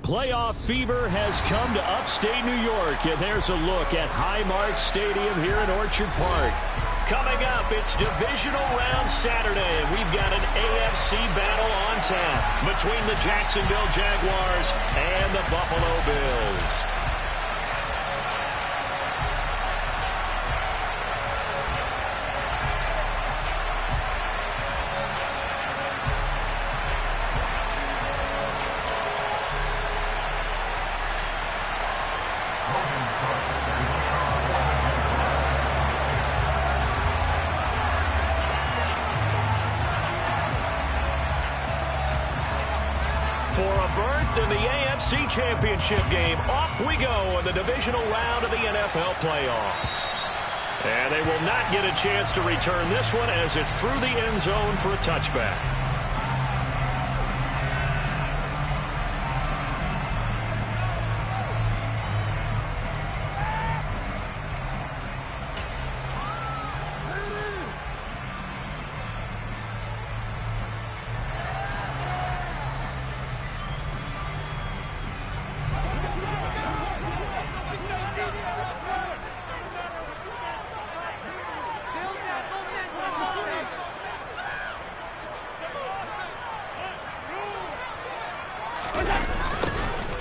Playoff fever has come to upstate New York, and there's a look at Highmark Stadium here in Orchard Park. Coming up, it's Divisional Round Saturday, and we've got an AFC battle on tap between the Jacksonville Jaguars and the Buffalo Bills. For a berth in the AFC Championship game, off we go in the divisional round of the NFL playoffs. And they will not get a chance to return this one as it's through the end zone for a touchback.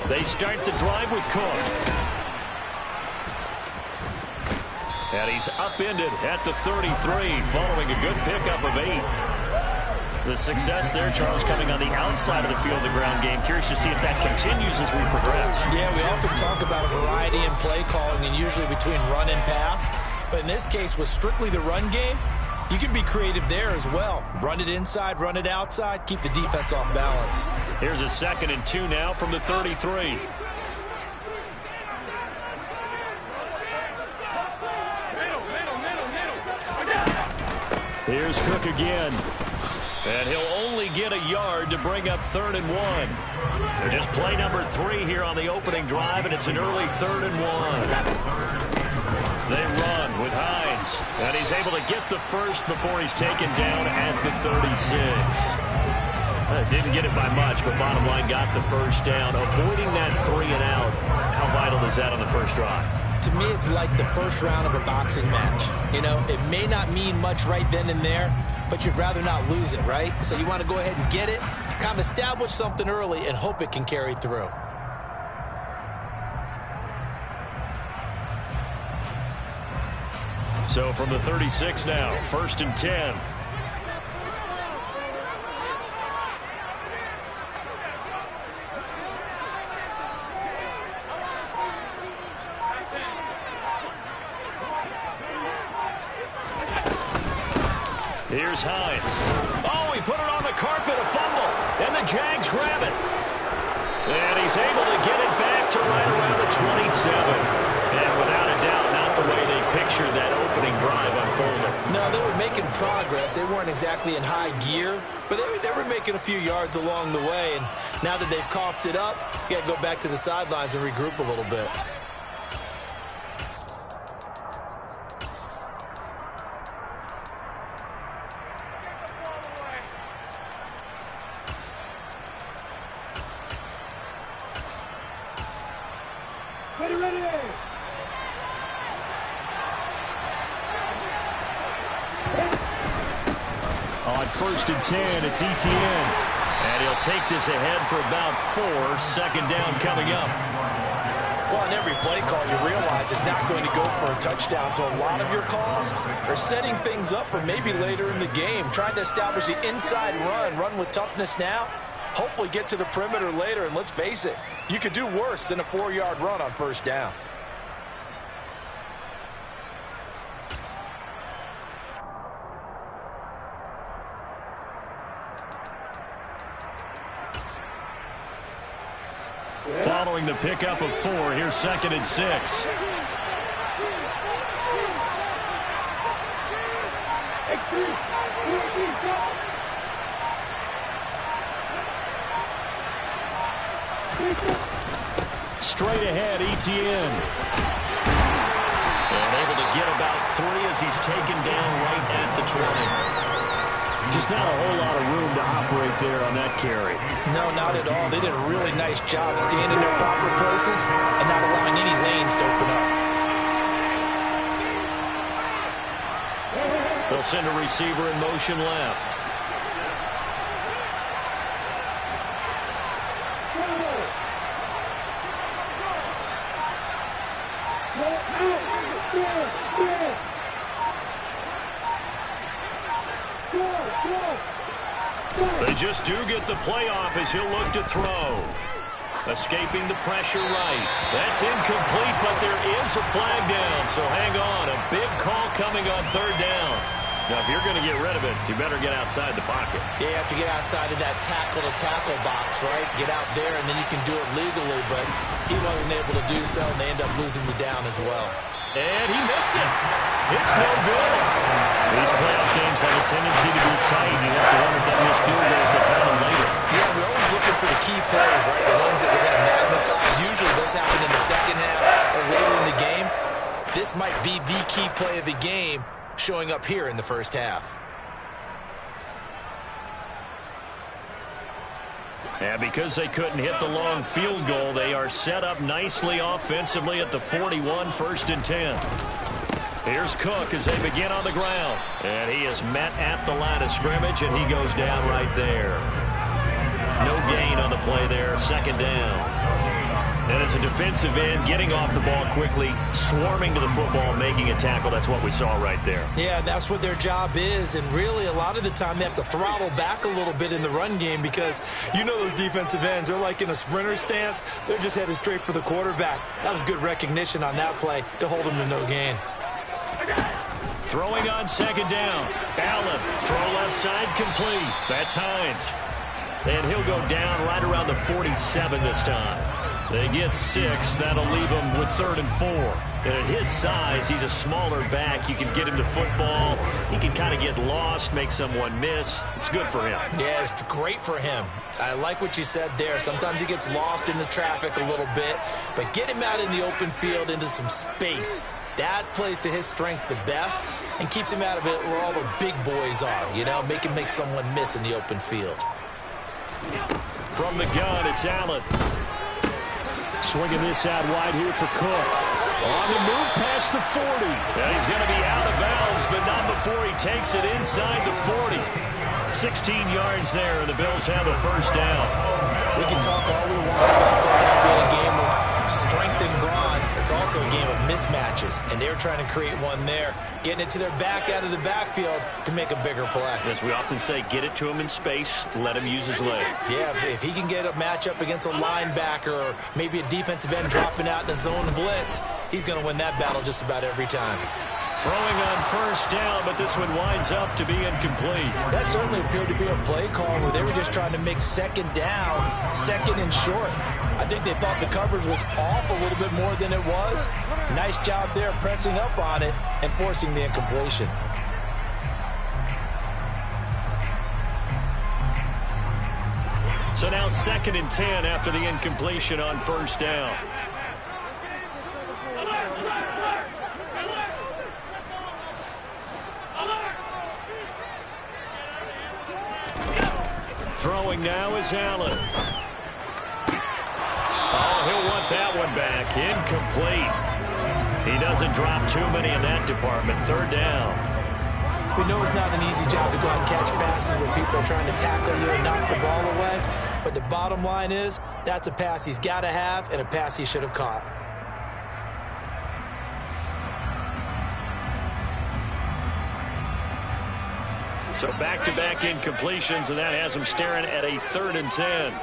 They start the drive with Cook. And he's upended at the 33 following a good pickup of 8. The success there, Charles, coming on the outside of the field of the ground game. Curious to see if that continues as we progress. Yeah, we often talk about a variety in play calling and usually between run and pass. But in this case, with strictly the run game, you can be creative there as well. Run it inside, run it outside, keep the defense off balance. Here's a 2nd and 2 now from the 33. Here's Cook again. And he'll only get a yard to bring up 3rd and 1. Just play number 3 here on the opening drive, and it's an early 3rd and 1. They run with Hines, and he's able to get the first before he's taken down at the 36. Didn't get it by much, but bottom line got the first down. Avoiding that 3 and out, how vital is that on the first drive? To me, it's like the first round of a boxing match. You know, it may not mean much right then and there, but you'd rather not lose it, right? So you want to go ahead and get it, kind of establish something early, and hope it can carry through. So from the 36 now, 1st and 10. Here's Hines. Oh, he put it on the carpet, a fumble, and the Jags grab it. And he's able to get it back to right around the 27. And without a doubt, not the way they pictured that opening drive unfolding. No, they were making progress. They weren't exactly in high gear, but they were making a few yards along the way. And now that they've coughed it up, you got to go back to the sidelines and regroup a little bit. On 1st and 10, it's Etienne. And he'll take this ahead for about 4. 2nd down coming up. Well, in every play call, you realize it's not going to go for a touchdown. So a lot of your calls are setting things up for maybe later in the game, trying to establish the inside run with toughness now, hopefully get to the perimeter later. And let's face it, you could do worse than a 4-yard run on 1st down. Following the pickup of 4, here's 2nd and 6. Straight ahead, Etienne. And able to get about 3 as he's taken down right at the 20. Just not a whole lot of room to operate there on that carry. No, not at all. They did a really nice job staying in their proper places and not allowing any lanes to open up. They'll send a receiver in motion left. They just do get the playoff as he'll look to throw. Escaping the pressure right. That's incomplete, but there is a flag down, so hang on. A big call coming on third down. Now, if you're going to get rid of it, you better get outside the pocket. Yeah, you have to get outside of that tackle-to-tackle box, right? Get out there, and then you can do it legally, but he wasn't able to do so, and they end up losing the down as well. And he missed it. It's no good. These playoff games have a tendency to be tight. You have to wonder if that missed field goal could happen later. Yeah, we're always looking for the key plays, right? The ones that we have magnified. Usually those happen in the second half or later in the game. This might be the key play of the game showing up here in the first half. And because they couldn't hit the long field goal, they are set up nicely offensively at the 41, 1st and 10. Here's Cook as they begin on the ground. And he is met at the line of scrimmage, and he goes down right there. No gain on the play there, 2nd down. And as a defensive end, getting off the ball quickly, swarming to the football, making a tackle, that's what we saw right there. Yeah, that's what their job is, and really a lot of the time they have to throttle back a little bit in the run game because you know those defensive ends, they're like in a sprinter stance. They're just headed straight for the quarterback. That was good recognition on that play to hold them to no gain. Throwing on 2nd down. Allen, throw left side, complete. That's Hines. And he'll go down right around the 47 this time. They get 6. That'll leave him with 3rd and 4. And at his size, he's a smaller back. You can get him to football. He can kind of get lost, make someone miss. It's good for him. Yeah, it's great for him. I like what you said there. Sometimes he gets lost in the traffic a little bit. But get him out in the open field into some space. That plays to his strengths the best and keeps him out of it where all the big boys are. You know, make him make someone miss in the open field. From the gun, it's Allen. Swinging this out wide here for Cook. On the move past the 40. And he's going to be out of bounds, but not before he takes it inside the 40. 16 yards there, and the Bills have a 1st down. We can talk all we want about football being a game of strength and brawn. It's also a game of mismatches, and they're trying to create one there, getting it to their back out of the backfield to make a bigger play. As we often say, get it to him in space, let him use his leg. Yeah, if he can get a matchup against a linebacker or maybe a defensive end dropping out in a zone blitz, he's going to win that battle just about every time. Throwing on 1st down, but this one winds up to be incomplete. That certainly appeared to be a play call where they were just trying to make 2nd down, 2nd and short. I think they thought the coverage was off a little bit more than it was. Nice job there pressing up on it and forcing the incompletion. So now 2nd and 10 after the incompletion on 1st down. Throwing now is Allen. Oh, he'll want that one back. Incomplete. He doesn't drop too many in that department. 3rd down. We know it's not an easy job to go out and catch passes when people are trying to tackle you and knock the ball away. But the bottom line is that's a pass he's got to have and a pass he should have caught. So back-to-back incompletions, and that has him staring at a 3rd and 10.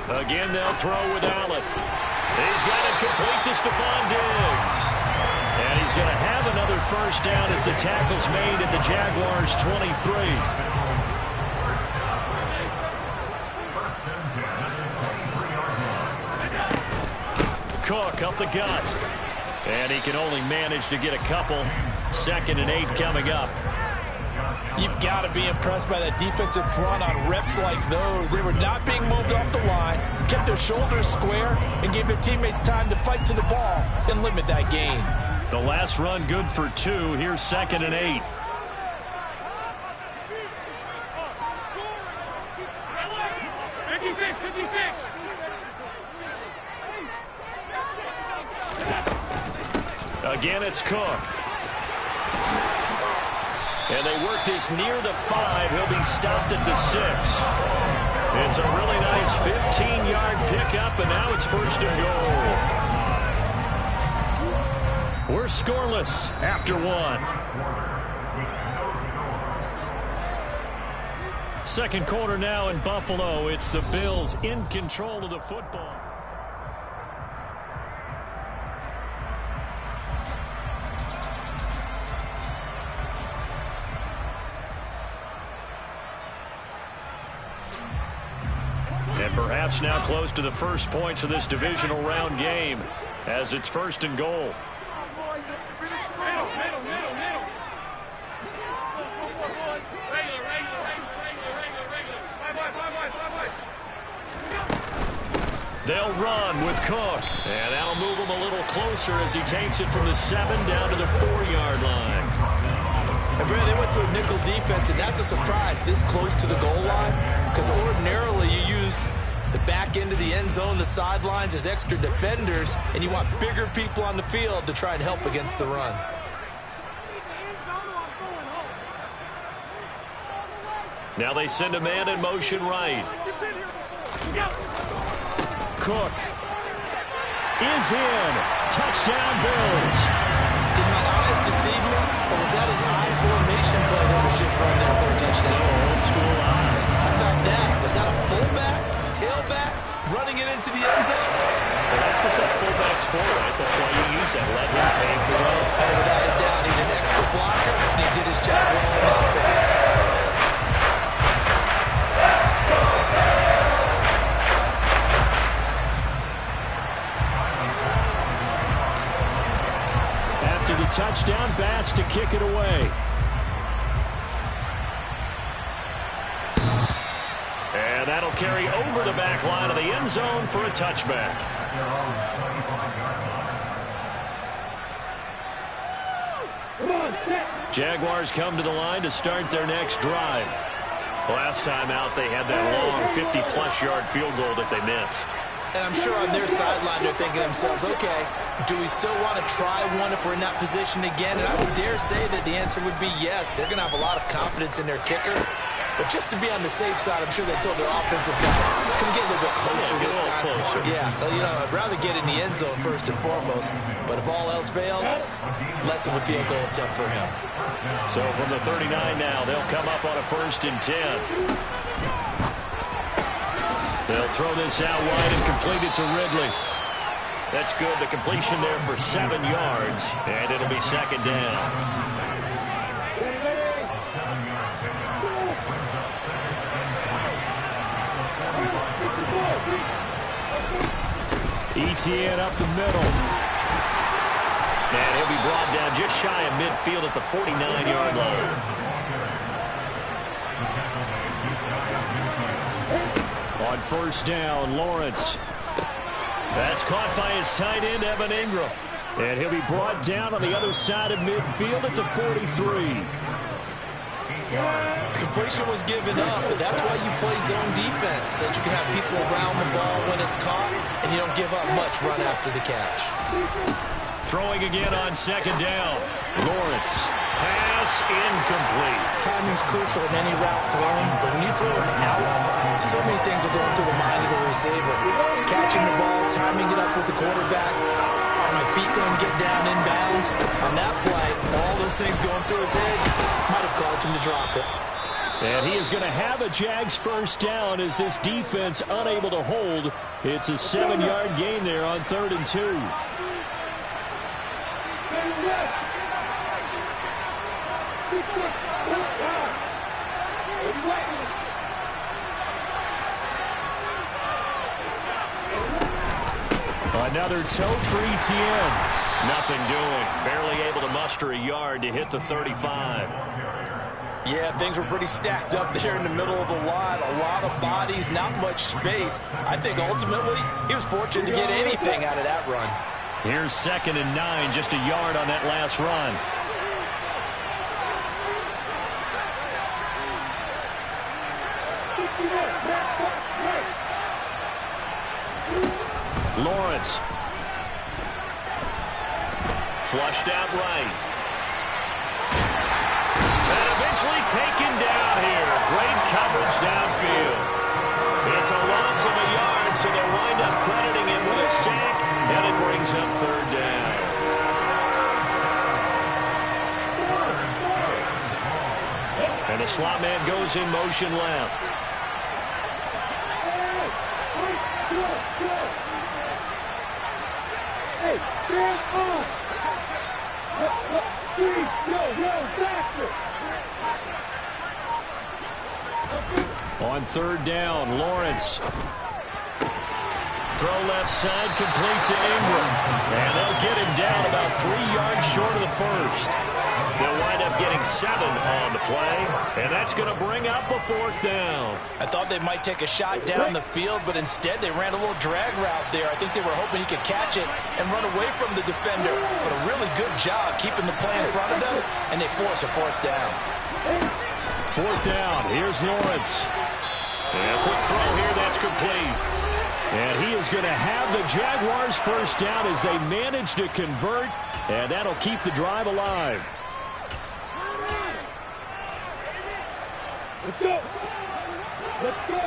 Again, they'll throw with Allen. He's got it complete to Stephon Diggs. And he's going to have another 1st down as the tackle's made at the Jaguars' 23. Cook up the gut. And he can only manage to get a couple. 2nd and 8 coming up. You've got to be impressed by that defensive front on reps like those. They were not being moved off the line, kept their shoulders square, and gave their teammates time to fight to the ball and limit that gain. The last run good for 2. Here's 2nd and 8. Again, it's Cook. And they work this near the 5. He'll be stopped at the 6. It's a really nice 15-yard pickup, and now it's 1st and goal. We're scoreless after 1. Second quarter now in Buffalo. It's the Bills in control of the football. And perhaps now close to the first points of this divisional round game as it's 1st and goal. They'll run with Cook, and that'll move him a little closer as he takes it from the 7 down to the 4-yard line. And Brad, they went to a nickel defense, and that's a surprise this close to the goal line, because ordinarily you use the back end of the end zone, the sidelines as extra defenders, and you want bigger people on the field to try and help against the run. Now they send a man in motion right. Cook is in. Touchdown, Bills. Did my eyes deceive me, or was that an I formation play that was just run there for a touchdown? Old school I. How about that? Was that a fullback, tailback, running it into the end zone? Well, that's what that fullback's for, right? That's why you use that. Let him pave the way. Oh, without a doubt, he's an extra blocker, and he did his job well on that play. Touchdown pass to kick it away. And that'll carry over the back line of the end zone for a touchback. Jaguars come to the line to start their next drive. Last time out, they had that long 50-plus yard field goal that they missed. And I'm sure on their sideline they're thinking to themselves, okay, do we still want to try one if we're in that position again? And I would dare say that the answer would be yes. They're going to have a lot of confidence in their kicker. But just to be on the safe side, I'm sure they told their offensive guys, can we get a little bit closer this time? Closer. Yeah, you know, I'd rather get in the end zone first and foremost. But if all else fails, less of a field goal attempt for him. So from the 39 now, they'll come up on a 1st and 10. They'll throw this out wide and complete it to Ridley. That's good. The completion there for 7 yards, and it'll be 2nd down. ETN up the middle. And he'll be brought down just shy of midfield at the 49-yard line. On 1st down, Lawrence. That's caught by his tight end, Evan Ingram. And he'll be brought down on the other side of midfield at the 43. Completion was given up, but that's why you play zone defense, so that you can have people around the ball when it's caught, and you don't give up much run after the catch. Throwing again on 2nd down. Lawrence. Pass incomplete. Timing's crucial in any route thrown, but when you throw it out, so many things are going through the mind of the receiver. Catching the ball, timing it up with the quarterback. Are my feet going to get down inbounds? On that play, all those things going through his head might have caused him to drop it. And he is going to have a Jags 1st down as this defense unable to hold. It's a 7-yard gain there on 3rd and 2. Another tote for ETN. Nothing doing. Barely able to muster a yard to hit the 35. Yeah, things were pretty stacked up there in the middle of the line. A lot of bodies, not much space. I think ultimately he was fortunate to get anything out of that run. Here's 2nd and 9, just a yard on that last run. Lawrence. Flushed out right. And eventually taken down here. Great coverage downfield. It's a loss of a yard, so they'll wind up crediting him with a sack, and it brings up 3rd down. And the slot man goes in motion left. On 3rd down, Lawrence. Throw left side, complete to Ingram. And they'll get him down about 3 yards short of the first. They'll wind up getting 7 on the play, and that's going to bring up a 4th down. I thought they might take a shot down the field, but instead they ran a little drag route there. I think they were hoping he could catch it and run away from the defender. But a really good job keeping the play in front of them, and they force a 4th down. 4th down, here's Lawrence. And a quick throw here, that's complete. And he is going to have the Jaguars' first down as they manage to convert, and that'll keep the drive alive. Let's go. Let's go.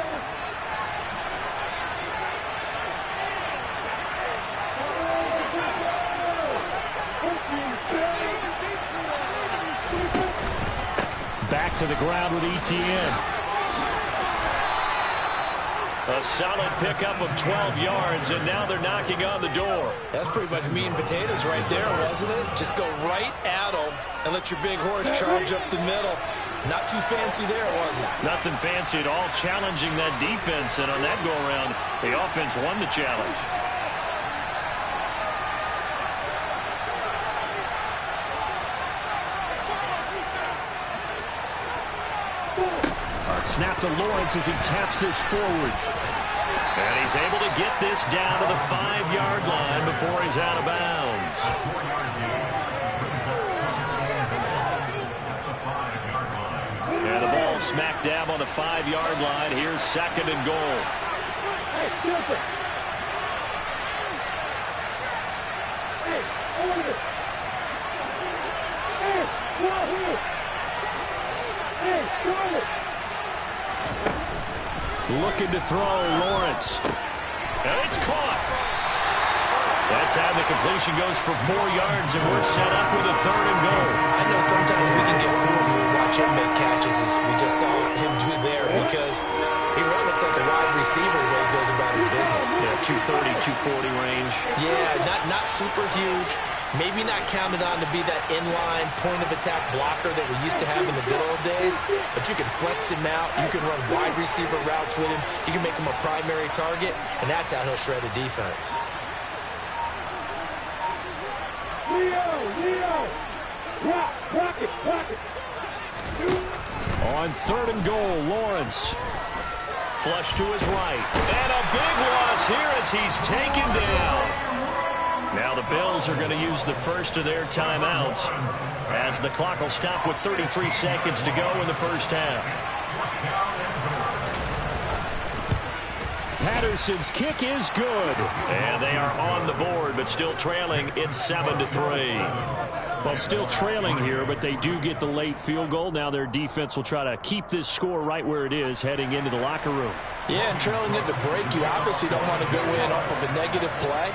Back to the ground with ETN. A solid pickup of 12 yards, and now they're knocking on the door. That's pretty much meat and potatoes right there, wasn't it? Just go right at them and let your big horse charge up the middle. Not too fancy there, was it? Nothing fancy at all, challenging that defense, and on that go-around, the offense won the challenge. A snap to Lawrence as he taps this forward. And he's able to get this down to the 5-yard line before he's out of bounds. And the ball smack dab on the 5-yard line. Here's 2nd and goal. Looking to throw, Lawrence. And it's caught. That time the completion goes for 4 yards, and we're set up with a 3rd and goal. I know sometimes we can get fooled when we watch him make catches, as we just saw him do there, because he really looks like a wide receiver the way he goes about his business. Yeah, 230, 240 range. Yeah, not super huge. Maybe not counted on to be that inline point-of-attack blocker that we used to have in the good old days, but you can flex him out. You can run wide receiver routes with him. You can make him a primary target, and that's how he'll shred a defense. On 3rd and goal, Lawrence. Flush to his right. And a big loss here as he's taken down. Now the Bills are going to use the first of their timeouts as the clock will stop with 33 seconds to go in the first half. Patterson's kick is good. And they are on the board, but still trailing. It's 7-3. Well, still trailing here, but they do get the late field goal. Now their defense will try to keep this score right where it is heading into the locker room. Yeah, and trailing into break, you obviously don't want to go in off of a negative play.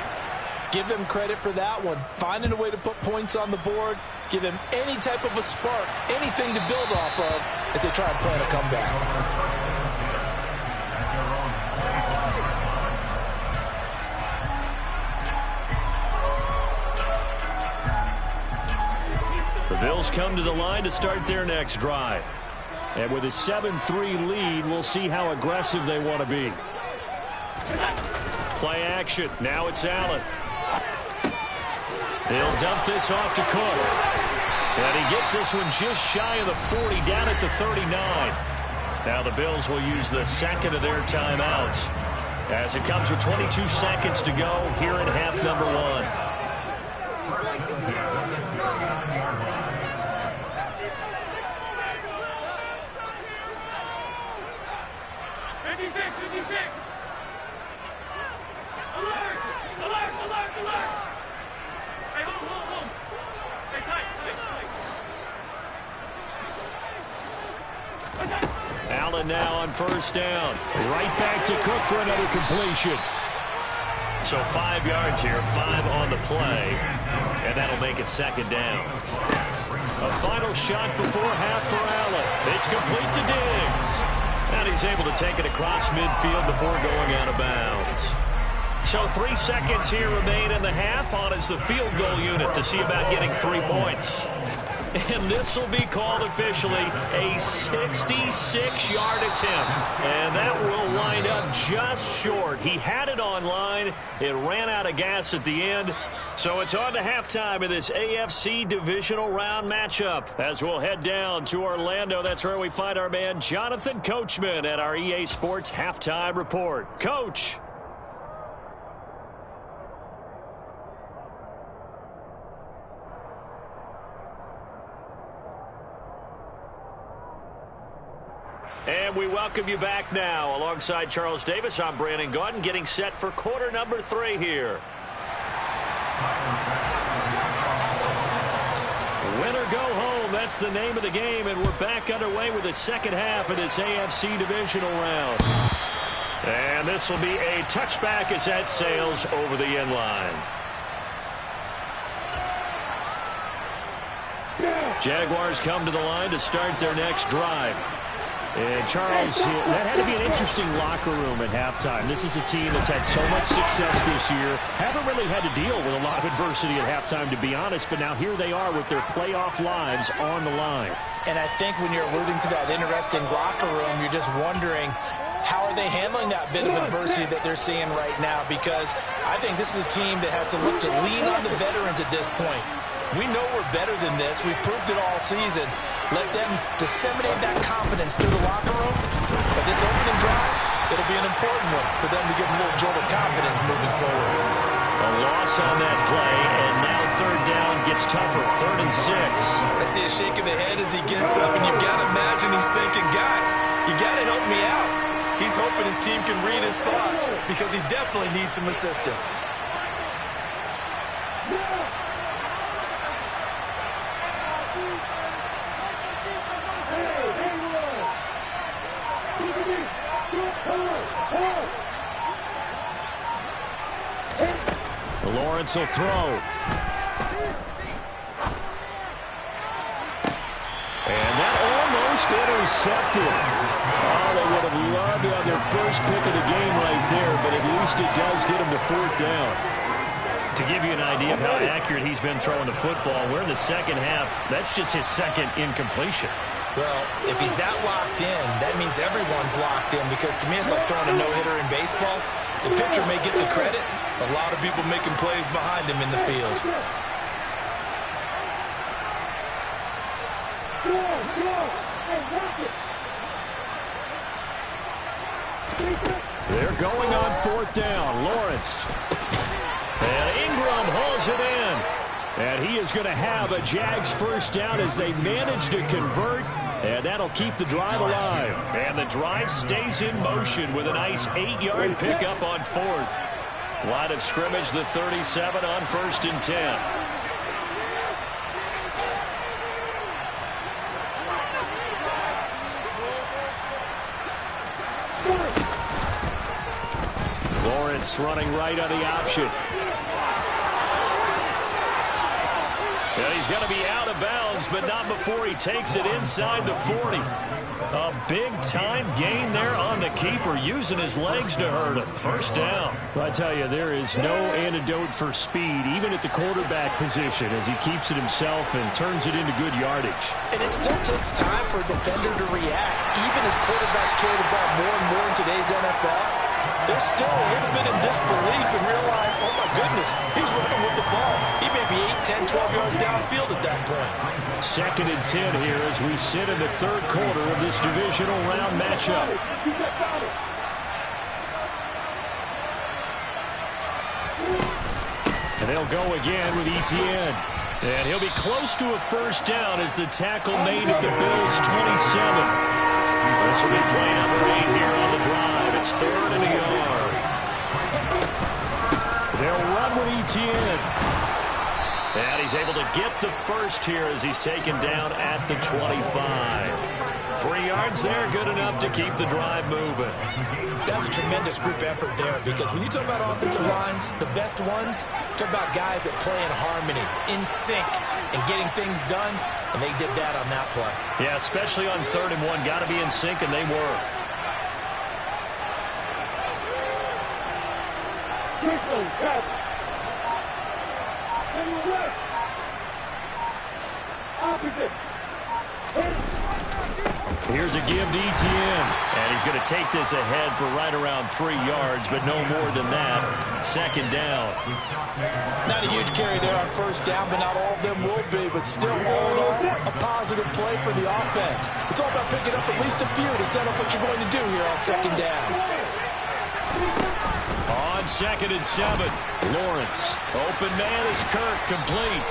Give them credit for that one. Finding a way to put points on the board, give them any type of a spark, anything to build off of as they try and plan a comeback. The Bills come to the line to start their next drive. And with a 7-3 lead, we'll see how aggressive they want to be. Play action. Now it's Allen. They'll dump this off to Cook. And he gets this one just shy of the 40, down at the 39. Now the Bills will use the second of their timeouts as it comes with 22 seconds to go here in half number one. Allen now on first down. Right back to Cook for another completion. So 5 yards here, 5 on the play, and that'll make it second down. A final shot before half for Allen. It's complete to Diggs. And he's able to take it across midfield before going out of bounds. So 3 seconds here remain in the half. On is the field goal unit to see about getting 3 points. And this will be called officially a 66-yard attempt. And that will wind up just short. He had it on line. It ran out of gas at the end. So it's on to halftime in this AFC divisional round matchup. As we'll head down to Orlando, that's where we find our man Jonathan Coachman at our EA Sports Halftime Report. Coach. And we welcome you back now. Alongside Charles Davis, I'm Brandon Gaudin, getting set for quarter number 3 here. Win or go home, that's the name of the game, and we're back underway with the second half of this AFC divisional round. And this will be a touchback as that sails over the end line. Jaguars come to the line to start their next drive. And, Charles, that had to be an interesting locker room at halftime. This is a team that's had so much success this year. Haven't really had to deal with a lot of adversity at halftime, to be honest. But now here they are with their playoff lives on the line. And I think when you're alluding to that interesting locker room, you're just wondering, how are they handling that bit of adversity that they're seeing right now? Because I think this is a team that has to look to lean on the veterans at this point. We know we're better than this. We've proved it all season. Let them disseminate that confidence through the locker room. But this opening drive, it'll be an important one for them to give a little jolt of confidence moving forward. A loss on that play, and now third down gets tougher. 3rd and 6. I see a shake of the head as he gets up, and you've got to imagine he's thinking, guys, you got to help me out. He's hoping his team can read his thoughts because he definitely needs some assistance. Lawrence will throw. And that almost intercepted. Oh, they would have loved to have their first pick of the game right there, but at least it does get them to 4th down. To give you an idea of how accurate he's been throwing the football, we're in the second half. That's just his second incompletion. Well, if he's that locked in, that means everyone's locked in, because to me it's like throwing a no-hitter in baseball. The pitcher may get the credit, a lot of people making plays behind him in the field. They're going on 4th down. Lawrence. And Ingram hauls it in. And he is going to have a Jags first down as they manage to convert. And that'll keep the drive alive. And the drive stays in motion with a nice 8-yard pickup on 4th. Line of scrimmage, the 37 on 1st and 10. Lawrence running right on the option. And he's going to be out of bounds, but not before he takes it inside the 40. A big-time gain there on the keeper, using his legs to hurt him. First down. Well, I tell you, there is no antidote for speed, even at the quarterback position, as he keeps it himself and turns it into good yardage. And it still takes time for a defender to react. Even as quarterbacks carry the ball more and more in today's NFL, they're still a little bit in disbelief and realize, oh my goodness, he's running with the ball. He may be 8, 10, 12 yards downfield at that point. 2nd and 10 here as we sit in the 3rd quarter of this divisional round matchup. And they'll go again with Etienne. And he'll be close to a first down as the tackle made at the Bills' 27. This will be play number 8 here on the drive. It's 3rd and a yard. They'll run with Etienne. And he's able to get the first here as he's taken down at the 25. 3 yards there, good enough to keep the drive moving. That's a tremendous group effort there, because when you talk about offensive lines, the best ones, talk about guys that play in harmony, in sync, and getting things done, and they did that on that play. Yeah, especially on 3rd and 1. Got to be in sync, and they were. Here's a give to Etienne. And he's going to take this ahead for right around 3 yards, but no more than that. 2nd down. Not a huge carry there on first down, but not all of them will be. But still, all in all, a positive play for the offense. It's all about picking up at least a few to set up what you're going to do here on 2nd down. On 2nd and 7, Lawrence. Open man is Kirk, complete.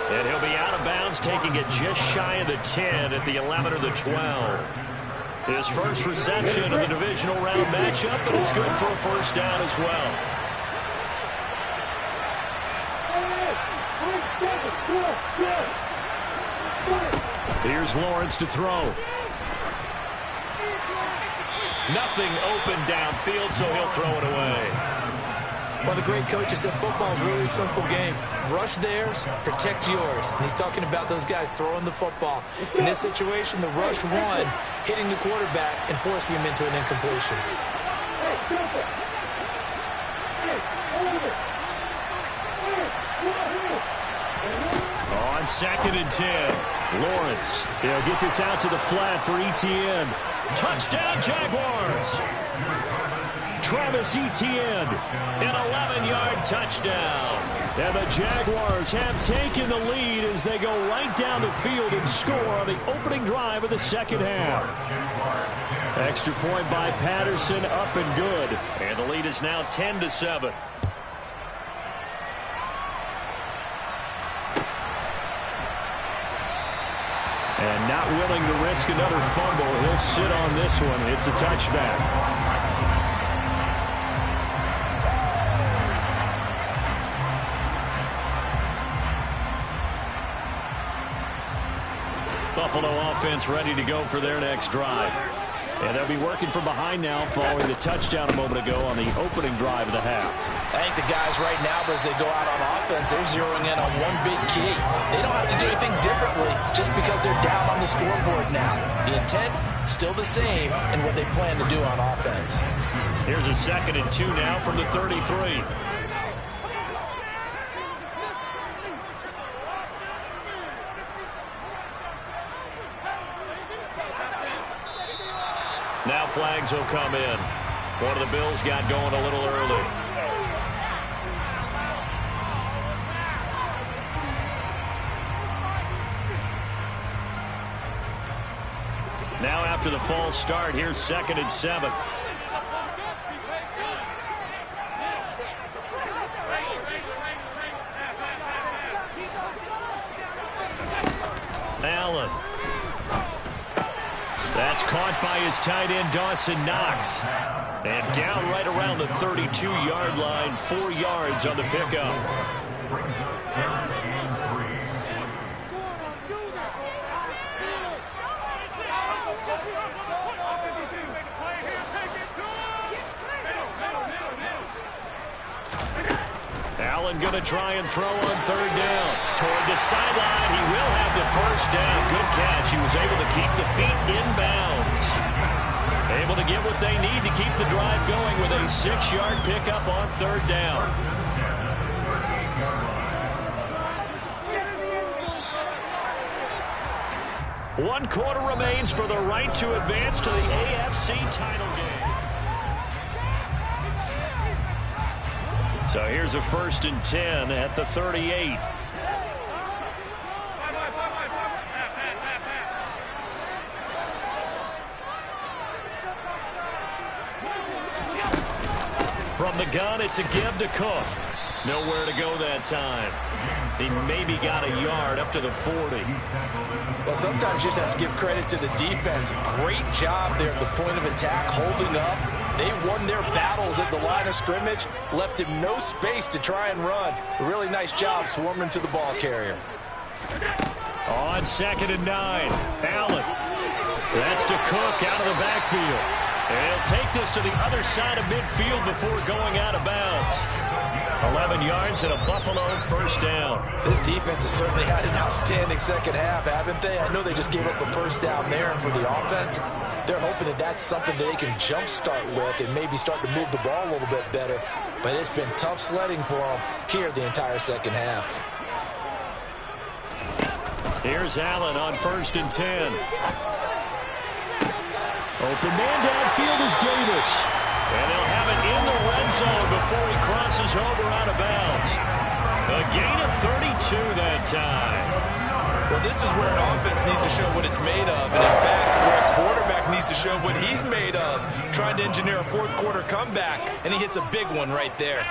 And he'll be out of bounds, taking it just shy of the 10 at the 11 or the 12. His first reception of the divisional round matchup, and it's good for a first down as well. Here's Lawrence to throw. Nothing open downfield, so he'll throw it away. One of the great coaches said football is really a simple game. Rush theirs, protect yours. And he's talking about those guys throwing the football. In this situation, the rush one, hitting the quarterback and forcing him into an incompletion. On 2nd and 10, Lawrence. He'll get this out to the flat for Etienne. Touchdown, Jaguars! Travis Etienne, an 11-yard touchdown. And the Jaguars have taken the lead as they go right down the field and score on the opening drive of the 2nd half. Extra point by Patterson, up and good. And the lead is now 10-7. And not willing to risk another fumble. He'll sit on this one. It's a touchback. Buffalo offense ready to go for their next drive. And they'll be working from behind now following the touchdown a moment ago on the opening drive of the half. I think the guys right now, as they go out on offense, they're zeroing in on one big key. They don't have to do anything differently just because they're down on the scoreboard now. The intent, still the same in what they plan to do on offense. Here's a 2nd and 2 now from the 33. Now flags will come in. One of the Bills got going a little early. Now after the false start, here's 2nd and 7. Allen. That's caught by his tight end, Dawson Knox. And down right around the 32-yard line, 4 yards on the pickup. Allen going to try and throw on 3rd down. Toward the sideline, he will have the first down. Good catch. He was able to keep the feet inbounds. Able to get what they need to keep the drive going with a 6-yard pickup on 3rd down. One quarter remains for the right to advance to the AFC title game. So here's a 1st and 10 at the 38. From the gun, it's a give to Cook. Nowhere to go that time. He maybe got a yard up to the 40. Well, sometimes you just have to give credit to the defense. Great job there at the point of attack, holding up. They won their battles at the line of scrimmage, left him no space to try and run. A really nice job swarming to the ball carrier. On 2nd and 9, Allen. That's to Cook out of the backfield. And he'll take this to the other side of midfield before going out of bounds. 11 yards and a Buffalo 1st down. This defense has certainly had an outstanding second half, haven't they? I know they just gave up the 1st down there, and for the offense, they're hoping that that's something that they can jumpstart with and maybe start to move the ball a little bit better. But it's been tough sledding for them here the entire second half. Here's Allen on 1st and 10. Open man downfield is Davis. And they'll have it in the red zone before he crosses over out of bounds. A gain of 32 that time. Well, this is where an offense needs to show what it's made of. And, in fact, where a quarterback needs to show what he's made of, trying to engineer a 4th-quarter comeback, and he hits a big one right there.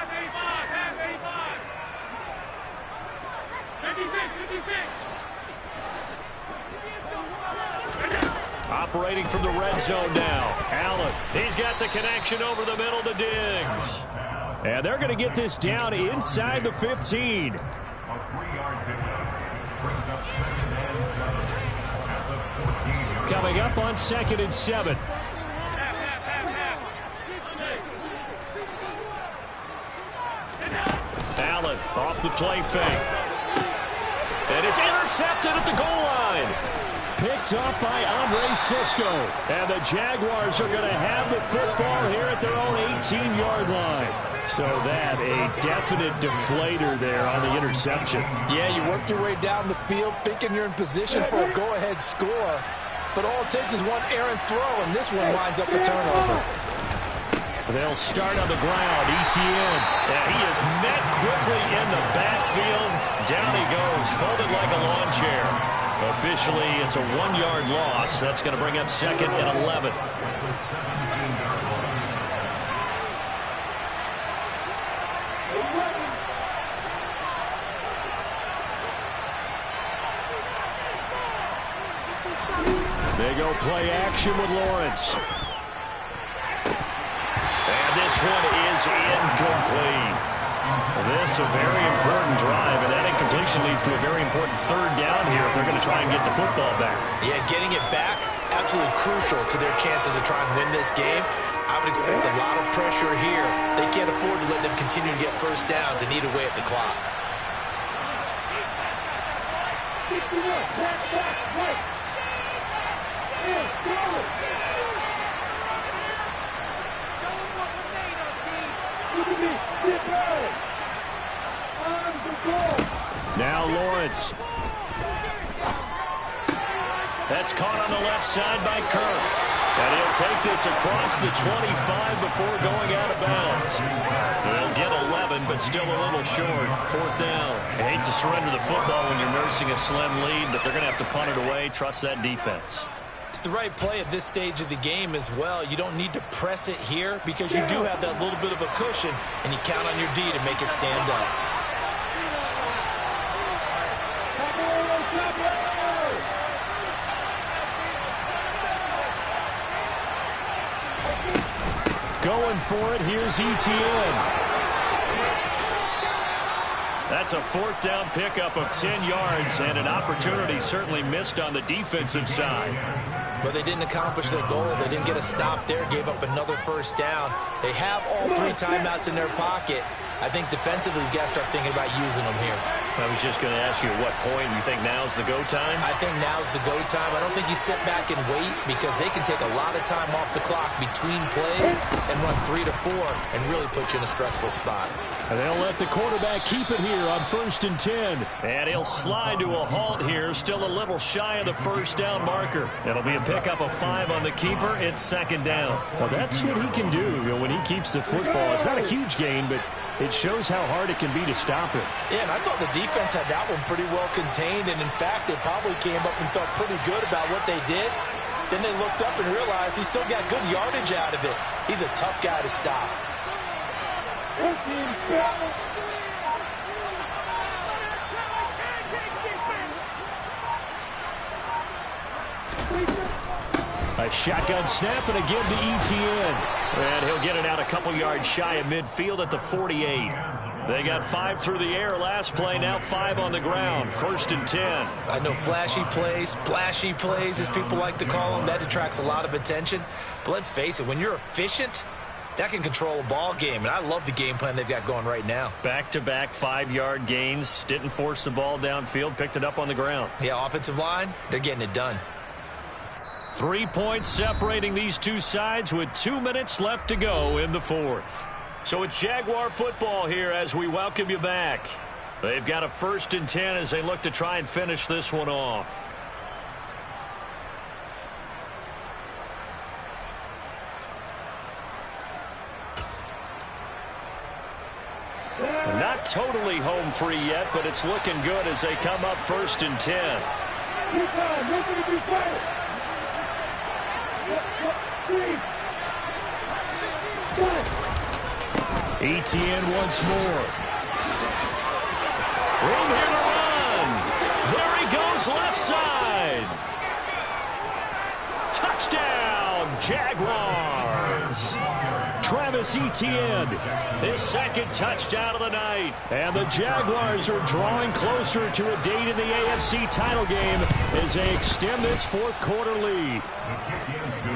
Operating from the red zone now. Allen, he's got the connection over the middle to Diggs. And they're going to get this down inside the 15. Coming up on 2nd and 7. Allen off the play fake. And it's intercepted at the goal line. Picked off by Andre Sisco. And the Jaguars are going to have the football here at their own 18-yard line. So that a definite deflator there on the interception. Yeah, you work your way down the field thinking you're in position for a go-ahead score. But all it takes is one errant throw, and this one winds up a turnover. They'll start on the ground. Etienne. And he is met quickly in the backfield. Down he goes, folded like a lawn chair. Officially, it's a 1-yard loss. That's going to bring up 2nd and 11. They go play action with Lawrence. And this one is incomplete. This a very important drive, and that incompletion leads to a very important 3rd down here if they're going to try and get the football back. Yeah, getting it back, absolutely crucial to their chances to try and win this game. I would expect a lot of pressure here. They can't afford to let them continue to get 1st downs and eat away at the clock. Now Lawrence. That's caught on the left side by Kirk. And he'll take this across the 25 before going out of bounds. They'll get 11, but still a little short. 4th down. I hate to surrender the football when you're nursing a slim lead, but they're going to have to punt it away. Trust that defense. It's the right play at this stage of the game as well. You don't need to press it here because you do have that little bit of a cushion, and you count on your D to make it stand up. Going for it, here's Etienne. That's a 4th down pickup of 10 yards and an opportunity certainly missed on the defensive side. But they didn't accomplish their goal. They didn't get a stop there, gave up another 1st down. They have all 3 timeouts in their pocket. I think defensively you've got to start thinking about using them here. I was just going to ask you at what point you think now's the go time? I think now's the go time. I don't think you sit back and wait because they can take a lot of time off the clock between plays and run 3 to 4 and really put you in a stressful spot. And they'll let the quarterback keep it here on 1st and 10. And he'll slide to a halt here, still a little shy of the 1st down marker. It'll be a pickup of 5 on the keeper. It's 2nd down. Well, that's what he can do when he keeps the football. It's not a huge gain, but It shows how hard it can be to stop him. Yeah, and I thought the defense had that one pretty well contained, and in fact, they probably came up and felt pretty good about what they did. Then they looked up and realized he still got good yardage out of it. He's a tough guy to stop. A shotgun snap, and again to Etienne. And he'll get it out a couple yards shy of midfield at the 48. They got 5 through the air last play, now 5 on the ground. 1st and 10. I know flashy plays, splashy plays, as people like to call them, that attracts a lot of attention. But let's face it, when you're efficient, that can control a ball game, and I love the game plan they've got going right now. Back-to-back 5-yard gains. Didn't force the ball downfield, picked it up on the ground. Yeah, offensive line, they're getting it done. 3 points separating these two sides with 2 minutes left to go in the 4th. So it's Jaguar football here as we welcome you back. They've got a 1st and 10 as they look to try and finish this one off. Not totally home free yet, but it's looking good as they come up 1st and 10. Etienne once more. Room here to run. There he goes, left side. Touchdown, Jaguars. Travis Etienne, his 2nd touchdown of the night. And the Jaguars are drawing closer to a date in the AFC title game as they extend this 4th quarter lead.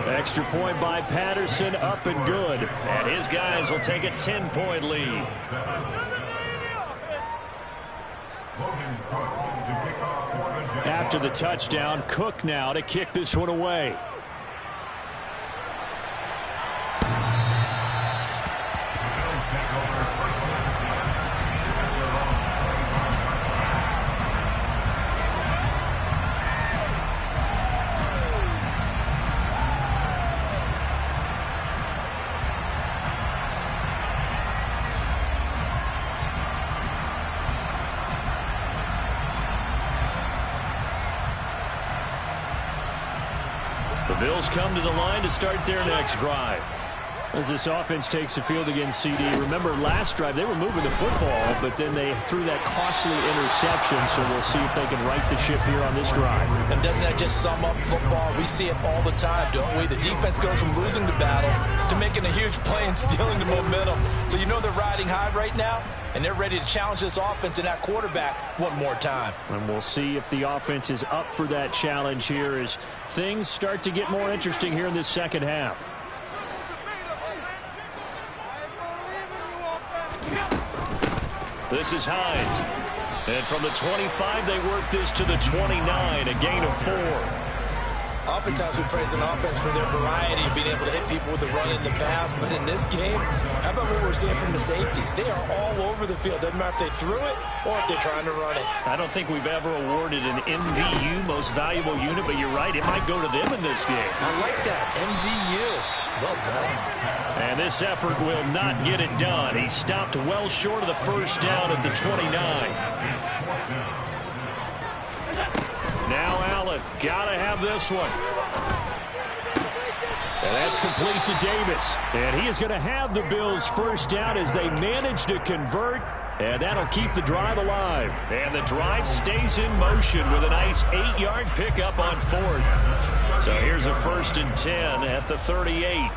Extra point by Patterson, up and good. And his guys will take a 10-point lead. After the touchdown, Cook now to kick this one away. The Bills come to the line to start their next drive. As this offense takes the field against CD, remember last drive they were moving the football, but then they threw that costly interception, so we'll see if they can right the ship here on this drive. And doesn't that just sum up football? We see it all the time, don't we? The defense goes from losing the battle to making a huge play and stealing the momentum. So you know they're riding high right now, and they're ready to challenge this offense and that quarterback one more time. And we'll see if the offense is up for that challenge here as things start to get more interesting here in this second half. This is Hines. And from the 25, they work this to the 29, a gain of 4. Oftentimes we praise an offense for their variety of being able to hit people with the run in the pass. But in this game, how about what we're seeing from the safeties? They are all over the field. Doesn't matter if they threw it or if they're trying to run it. I don't think we've ever awarded an MVU, most valuable unit, but you're right, it might go to them in this game. I like that, MVU. Well done. And this effort will not get it done. He stopped well short of the 1st down at the 29. Now Allen, gotta have this one. And that's complete to Davis. And he is going to have the Bills' 1st down as they manage to convert. And that'll keep the drive alive. And the drive stays in motion with a nice 8-yard pickup on 4th. So here's a 1st and 10 at the 38.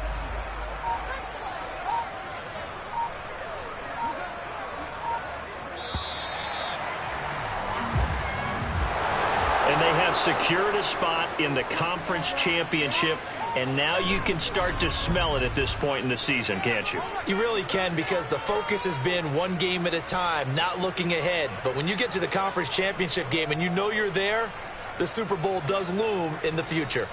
And they have secured a spot in the conference championship, and now you can start to smell it at this point in the season, can't you? You really can, because the focus has been one game at a time, not looking ahead. But when you get to the conference championship game and you know you're there, the Super Bowl does loom in the future.